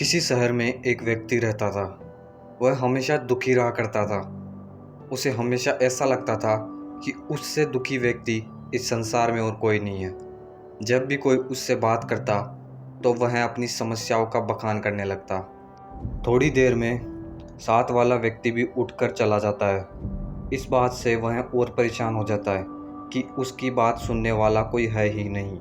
किसी शहर में एक व्यक्ति रहता था। वह हमेशा दुखी रहा करता था। उसे हमेशा ऐसा लगता था कि उससे दुखी व्यक्ति इस संसार में और कोई नहीं है। जब भी कोई उससे बात करता तो वह अपनी समस्याओं का बखान करने लगता। थोड़ी देर में साथ वाला व्यक्ति भी उठकर चला जाता है। इस बात से वह और परेशान हो जाता है कि उसकी बात सुनने वाला कोई है ही नहीं।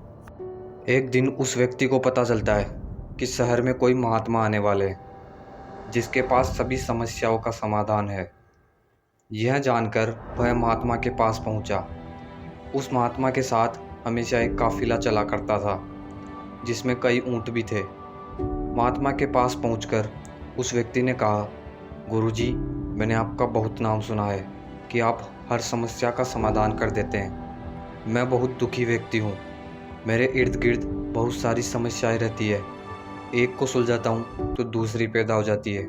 एक दिन उस व्यक्ति को पता चलता है कि शहर में कोई महात्मा आने वाले हैं जिसके पास सभी समस्याओं का समाधान है। यह जानकर वह महात्मा के पास पहुंचा। उस महात्मा के साथ हमेशा एक काफिला चला करता था जिसमें कई ऊंट भी थे। महात्मा के पास पहुंचकर उस व्यक्ति ने कहा, गुरुजी, मैंने आपका बहुत नाम सुना है कि आप हर समस्या का समाधान कर देते हैं। मैं बहुत दुखी व्यक्ति हूँ। मेरे इर्द गिर्द बहुत सारी समस्याएं रहती है। एक को सुलझाता हूँ तो दूसरी पैदा हो जाती है।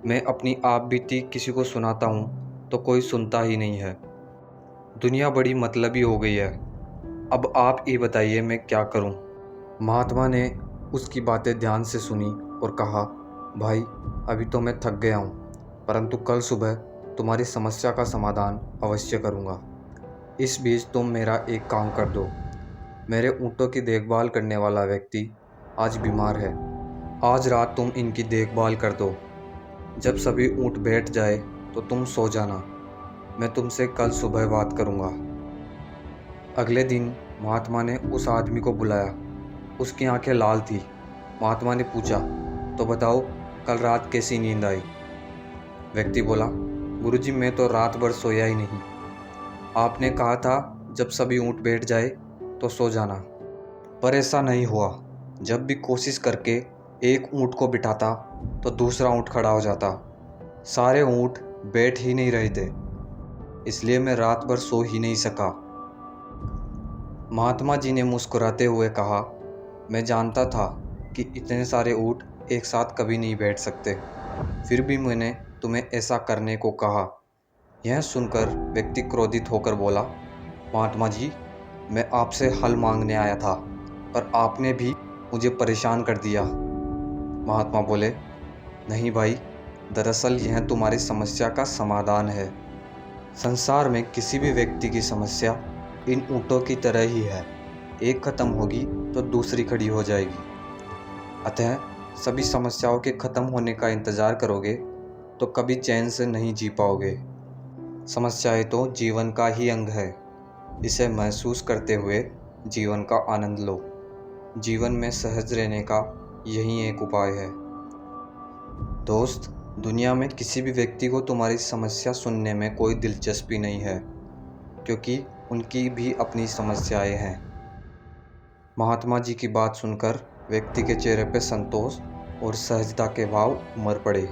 मैं अपनी आप बीती किसी को सुनाता हूँ तो कोई सुनता ही नहीं है। दुनिया बड़ी मतलबी हो गई है। अब आप ये बताइए मैं क्या करूँ। महात्मा ने उसकी बातें ध्यान से सुनी और कहा, भाई, अभी तो मैं थक गया हूँ, परंतु कल सुबह तुम्हारी समस्या का समाधान अवश्य करूँगा। इस बीच तुम मेरा एक काम कर दो। मेरे ऊँटों की देखभाल करने वाला व्यक्ति आज बीमार है। आज रात तुम इनकी देखभाल कर दो। जब सभी ऊँट बैठ जाए तो तुम सो जाना। मैं तुमसे कल सुबह बात करूँगा। अगले दिन महात्मा ने उस आदमी को बुलाया। उसकी आंखें लाल थी। महात्मा ने पूछा, तो बताओ, कल रात कैसी नींद आई? व्यक्ति बोला, गुरुजी, मैं तो रात भर सोया ही नहीं। आपने कहा था जब सभी ऊँट बैठ जाए तो सो जाना, पर ऐसा नहीं हुआ। जब भी कोशिश करके एक ऊँट को बिठाता तो दूसरा ऊँट खड़ा हो जाता। सारे ऊँट बैठ ही नहीं रहे थे, इसलिए मैं रात भर सो ही नहीं सका। महात्मा जी ने मुस्कुराते हुए कहा, मैं जानता था कि इतने सारे ऊँट एक साथ कभी नहीं बैठ सकते, फिर भी मैंने तुम्हें ऐसा करने को कहा। यह सुनकर व्यक्ति क्रोधित होकर बोला, महात्मा जी, मैं आपसे हल मांगने आया था, पर आपने भी मुझे परेशान कर दिया। महात्मा बोले, नहीं भाई, दरअसल यह तुम्हारी समस्या का समाधान है। संसार में किसी भी व्यक्ति की समस्या इन ऊँटों की तरह ही है। एक खत्म होगी तो दूसरी खड़ी हो जाएगी। अतः सभी समस्याओं के खत्म होने का इंतज़ार करोगे तो कभी चैन से नहीं जी पाओगे। समस्याएं तो जीवन का ही अंग है। इसे महसूस करते हुए जीवन का आनंद लो। जीवन में सहज रहने का यही एक उपाय है। दोस्त, दुनिया में किसी भी व्यक्ति को तुम्हारी समस्या सुनने में कोई दिलचस्पी नहीं है, क्योंकि उनकी भी अपनी समस्याएं हैं। महात्मा जी की बात सुनकर व्यक्ति के चेहरे पर संतोष और सहजता के भाव उमड़ पड़े,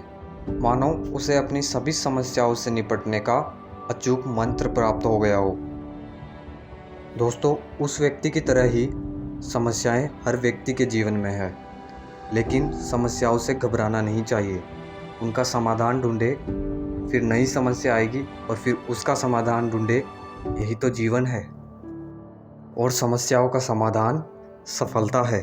मानो उसे अपनी सभी समस्याओं से निपटने का अचूक मंत्र प्राप्त हो गया हो। दोस्तों, उस व्यक्ति की तरह ही समस्याएं हर व्यक्ति के जीवन में है, लेकिन समस्याओं से घबराना नहीं चाहिए। उनका समाधान ढूंढे, फिर नई समस्या आएगी और फिर उसका समाधान ढूंढे। यही तो जीवन है, और समस्याओं का समाधान सफलता है।